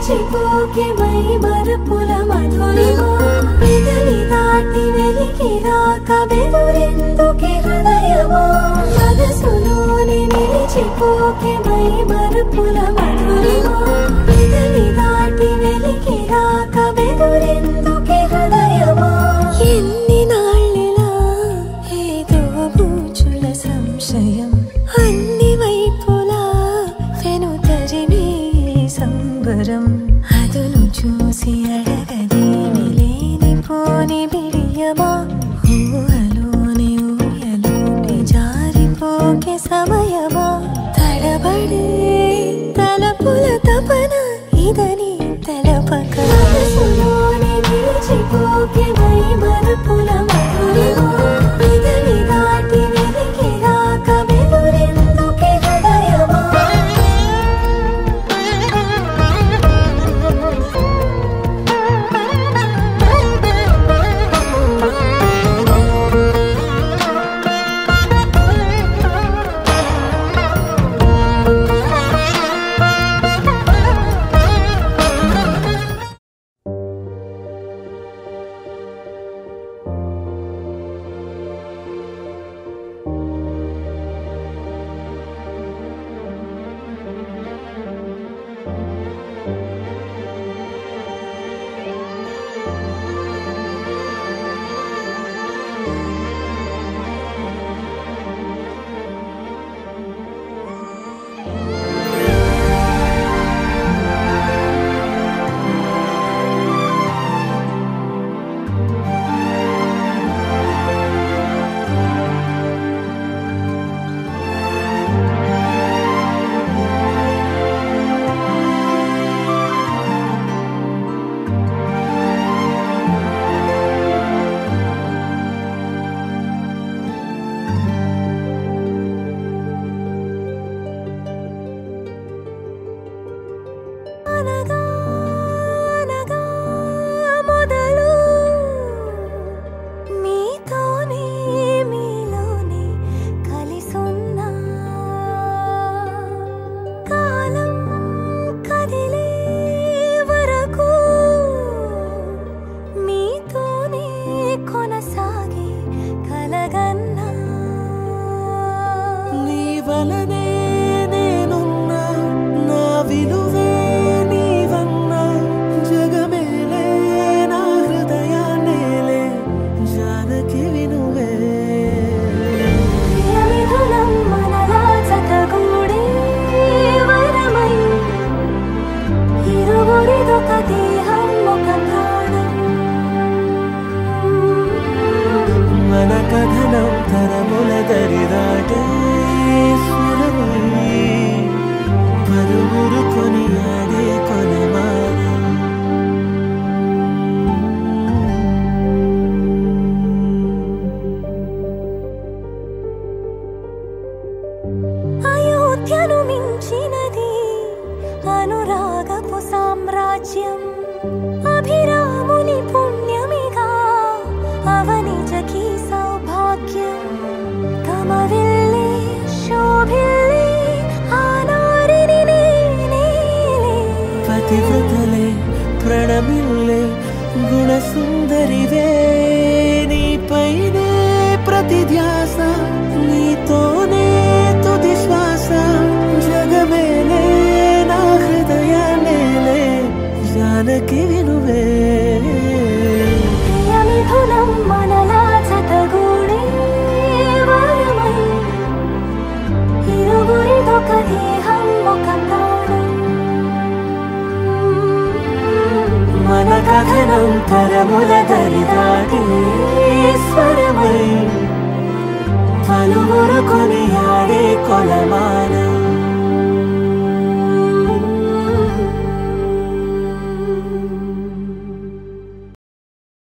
చిపోకే my Marupula Madhurima పెదవి దాటి వెలికి రాక బెదురెందుకే హృదయమా మనసులోనే నిలిచిపోకే మై మరుపుల మధురిమా పెదవి దాటి వెలికి రాక బెదురెందుకే హృదయమా ఎన్ని నాళ్ళిలా ఏదో బూచుల సంశయం అన్ని వైపులా వెనుతరిమే సంబరం అదును చూసి అడగదేమి లేనిపోని బిడియమా ఊహలోని ఊయలోకి జారిపోకే సమయమా తడబడే తలపుల తపన ఇదని తలపక మనసులోని నిలిచిపోకే మై మరుపుల మధురిమా పెదవి దాటి వెలికి రాక బెదురెందుకే హృదయమా అయోధ్యను మించినది అనురాగపు సామ్రాజ్యం అభిరాముని పుణ్యమిగా అవనిజకి సౌభాగ్యం పతివ్రతలే ప్రణమిల్లే గుణసుందరివే నీపైనే ప్రతి ధ్యాస నీతోనే తుది శ్వాస జగమేలే నా హృదయాన్నేలే జానకి వినువే ప్రియమిథునం మనలా జతగూడే వరమై ఇరువురిదొక దేహం ఒక ప్రాణం మన కథనం తరముల దరిదాటి స్వరమై పలువురు కొనియాడే కొలమానం